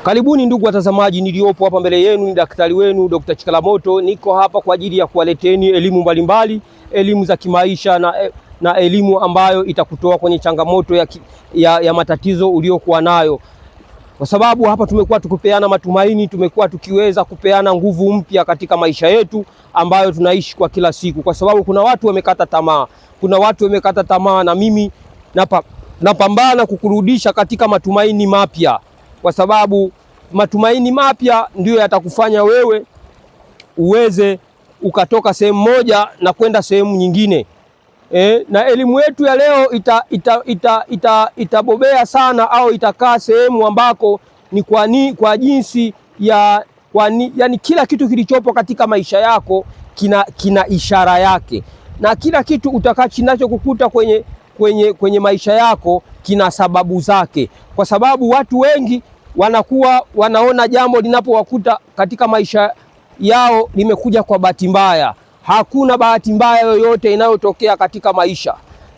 Karibuni ndugu watazamaji, niliopo hapa mbele yenu ni daktari wenu Dr. Chikalamoto. Niko hapa kwa ajili ya kuwaleteni elimu mbalimbali, elimu za kimaisha na elimu ambayo itakutoa kwenye changamoto ya matatizo uliokuwa nayo. Kwa sababu hapa tumekuwa tukipeana matumaini, tumekuwa tukiweza kupeana nguvu mpya katika maisha yetu ambayo tunaishi kwa kila siku. Kwa sababu kuna watu wamekata tamaa, na mimi napambana kukurudisha katika matumaini mapya. Kwa sababu matumaini mapya ndiyo yatakufanya wewe uweze ukatoka sehemu moja na kwenda sehemu nyingine. Na elimu yetu ya leo itabobea sana, au itakaa sehemu ambako ni kwa jinsi yani kila kitu kilichopo katika maisha yako kina ishara yake, na kila kitu kinachokukuta kwenye maisha yako kina sababu zake. Kwa sababu watu wengi wanaona jambo linapowakuta katika maisha yao limekuja kwa bahati mbaya. Hakuna bahati mbaya yoyote inayotokea katika maisha.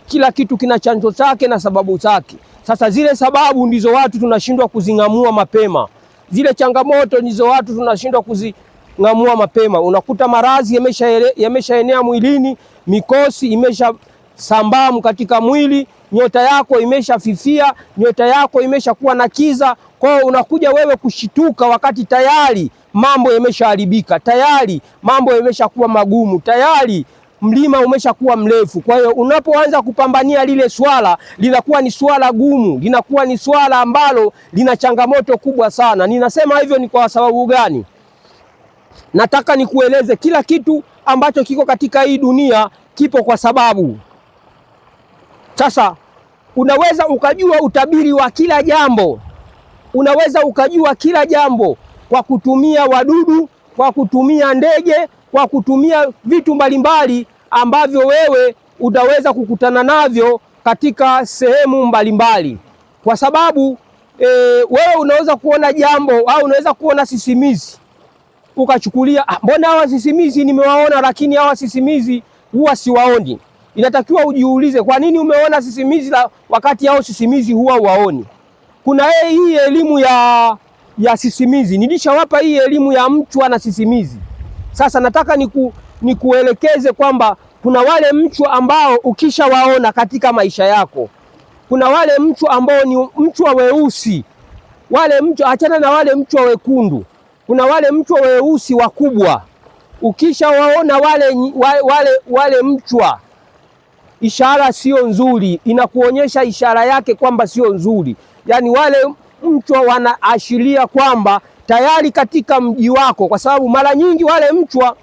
Kila kitu kina chanzo chake na sababu zake. Sasa zile sababu ndizo watu tunashindwa kuzing'amua mapema. Zile changamoto ndizo watu tunashindwa kuzing'amua mapema. Unakuta maradhi yameshaenea mwilini, mikosi imeshasambaa katika mwili, nyota yako imeshafifia, nyota yako imeshakuwa na kiza. Kwa hiyo unakuja wewe kushituka wakati tayari mambo yameshaharibika, tayari mambo yameshakuwa magumu, tayari mlima umeshakuwa mrefu. Kwa hiyo unapoanza kupambania lile swala, linakuwa ni swala gumu, linakuwa ni swala ambalo lina changamoto kubwa sana. Ninasema hivyo ni kwa sababu gani? Nataka nikueleze kila kitu ambacho kiko katika hii dunia kipo kwa sababu. Sasa unaweza ukajua utabiri wa kila jambo. Unaweza ukajua kila jambo kwa kutumia wadudu, kwa kutumia ndege, kwa kutumia vitu mbalimbali ambavyo wewe utaweza kukutana navyo katika sehemu mbalimbali. Kwa sababu wewe unaweza kuona jambo, au unaweza kuona sisimizi ukachukulia, mbona hawa sisimizi nimewaona, lakini hawa sisimizi huwa siwaoni. Inatakiwa ujiulize, kwa nini umeona sisimizi wakati hao sisimizi huwa waoni? Kuna hii elimu ya sisimizi. Nilishawapa hii elimu ya mchwa na sisimizi. Sasa nataka nikuelekeze kwamba kuna wale mchwa ambao ukishawaona katika maisha yako. Kuna wale mchwa ambao ni mchwa weusi. Wale mchwa, achana na wale mchwa wekundu. Kuna wale mchwa weusi wakubwa. Ukishawaona wale mchwa, ishara sio nzuri, inakuonyesha ishara yake kwamba sio nzuri. Yaani wale mchwa wanaashiria kwamba tayari katika mji wako, kwa sababu mara nyingi wale mchwa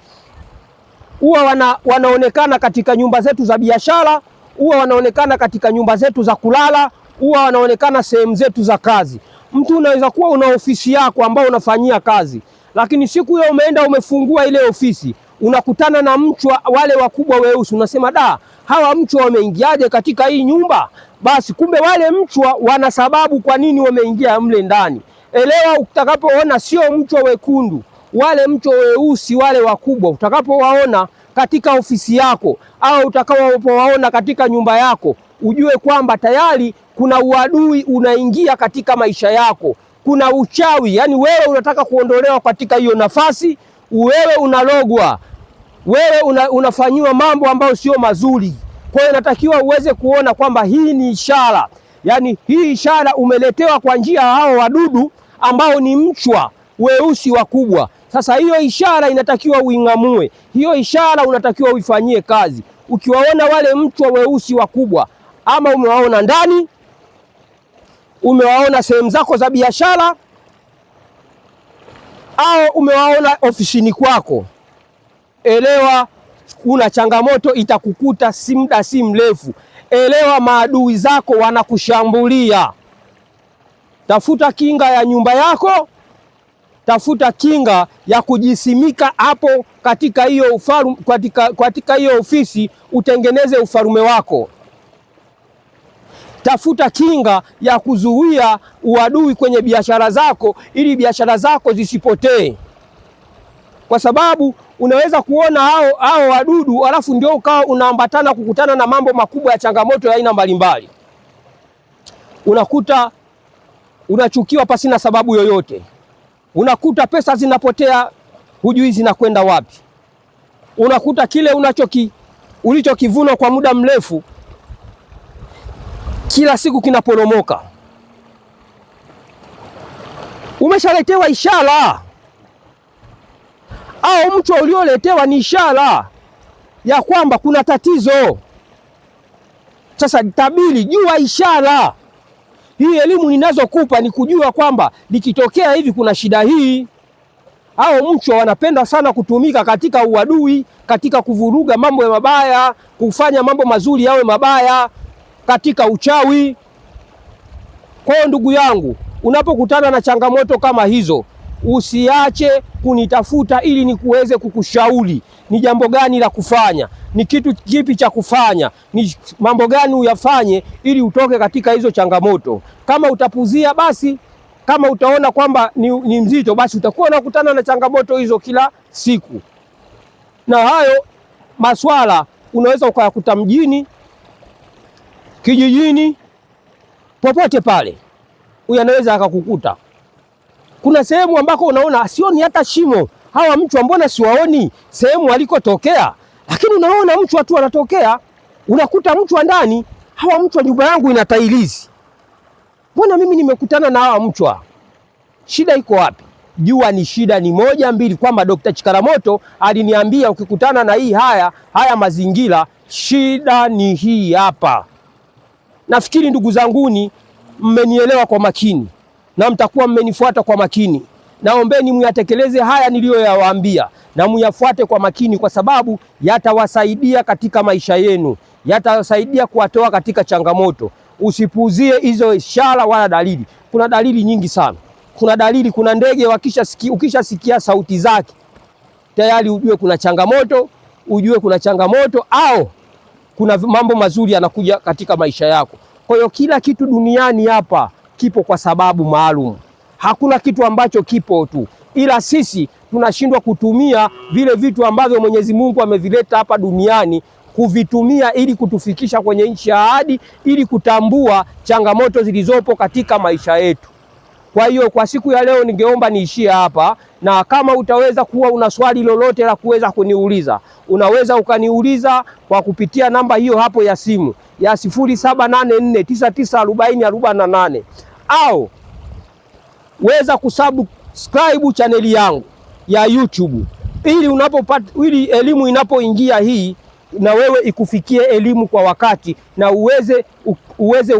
huwa wanaonekana katika nyumba zetu za biashara, huwa wanaonekana katika nyumba zetu za kulala, huwa wanaonekana sehemu zetu za kazi. Mtu unaweza kuwa una ofisi yako ambao unafanyia kazi, lakini siku hiyo umeenda umefungua ile ofisi, unakutana na mchwa wale wakubwa weusi, unasema hawa mchwa wameingiaje katika hii nyumba? Basi kumbe wale mchwa wana sababu kwa nini wameingia mle ndani. Elewa, utakapoona sio mchwa wekundu, wale mchwa weusi wale wakubwa utakapowaona katika ofisi yako, au utakapowaona katika nyumba yako, ujue kwamba tayari kuna uadui unaingia katika maisha yako. Kuna uchawi, yani wewe unataka kuondolewa katika hiyo nafasi, wewe unalogwa, wewe unafanyiwa mambo ambayo sio mazuri. Kwa hiyo inatakiwa uweze kuona kwamba hii ni ishara. Yaani hii ishara umeletewa kwa njia hao wadudu ambao ni mchwa weusi wakubwa. Sasa hiyo ishara inatakiwa uing'amue. Hiyo ishara unatakiwa uifanyie kazi. Ukiwaona wale mchwa weusi wakubwa, ama umewaona ndani, umewaona sehemu zako za biashara, au umewaona ofisini kwako, elewa kuna changamoto itakukuta si muda si mrefu. Elewa maadui zako wanakushambulia. Tafuta kinga ya nyumba yako, tafuta kinga ya kujisimika hapo katika hiyo katika hiyo ofisi, utengeneze ufalme wako. Tafuta kinga ya kuzuia uadui kwenye biashara zako, ili biashara zako zisipotee. Kwa sababu unaweza kuona hao wadudu, alafu ndio ukawa unaambatana kukutana na mambo makubwa ya changamoto ya aina mbalimbali. Unakuta unachukiwa pasina sababu yoyote. unakuta pesa zinapotea, hujui zinakwenda wapi. Unakuta kile ulichokivuna kwa muda mrefu kila siku kinaporomoka. Umeshaletewa ishara, au mchwa ulioletewa ni ishara ya kwamba kuna tatizo. Sasa tabiri, jua ishara. Hii elimu ninazokupa ni kujua kwamba likitokea hivi kuna shida hii. Hao mchwa wanapenda sana kutumika katika uadui, katika kuvuruga mambo ya mabaya, kufanya mambo mazuri yawe mabaya, katika uchawi. Kwa hiyo ndugu yangu, unapokutana na changamoto kama hizo, usiache kunitafuta ili nikuweze kukushauri ni jambo gani la kufanya, ni kitu kipi cha kufanya, ni mambo gani uyafanye ili utoke katika hizo changamoto. Kama utapuzia basi, kama utaona kwamba ni mzito, basi utakuwa unakutana na changamoto hizo kila siku. Na hayo maswala unaweza ukayakuta mjini, kijijini, popote pale anaweza akakukuta. Kuna sehemu ambako unaona sioni hata shimo, hawa mchwa mbona siwaoni sehemu alikotokea, lakini unaona mchwa tu anatokea, unakuta mchwa ndani. Hawa mchwa, nyumba yangu ina tailizi, mbona mimi nimekutana na hawa mchwa? Shida iko wapi? Jua ni shida ni moja mbili, kwamba Dr. Chikaramoto aliniambia ukikutana na haya mazingira, shida ni hii hapa. Nafikiri ndugu zanguni mmenielewa kwa makini na mtakuwa mmenifuata kwa makini. Naombeni muyatekeleze haya niliyoyawaambia na muyafuate kwa makini, kwa sababu yatawasaidia katika maisha yenu, yatawasaidia kuwatoa katika changamoto. Usipuuzie hizo ishara wala dalili. Kuna dalili nyingi sana. Kuna dalili, kuna ndege ukishasikia sauti zake tayari ujue kuna changamoto, au kuna mambo mazuri yanakuja katika maisha yako. Kwa hiyo kila kitu duniani hapa kipo kwa sababu maalum. Hakuna kitu ambacho kipo tu, ila sisi tunashindwa kutumia vile vitu ambavyo Mwenyezi Mungu amevileta hapa duniani, kuvitumia ili kutufikisha kwenye nchi ya ahadi, ili kutambua changamoto zilizopo katika maisha yetu. Kwa hiyo kwa siku ya leo ningeomba niishie hapa, na kama utaweza kuwa una swali lolote la kuweza kuniuliza, unaweza ukaniuliza kwa kupitia namba hiyo hapo ya simu ya 0784994048, au weza kusubscribe chaneli yangu ya YouTube ili elimu inapoingia hii na wewe ikufikie elimu kwa wakati, na uweze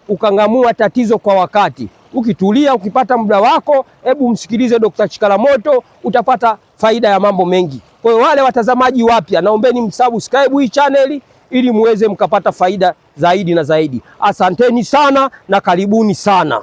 ukang'amua tatizo kwa wakati. Ukitulia, ukipata muda wako, hebu msikilize Dr. Chikaramoto, utapata faida ya mambo mengi. Kwa hiyo wale watazamaji wapya, naombeni msubscribe hii channel ili muweze mkapata faida zaidi na zaidi. Asanteni sana na karibuni sana.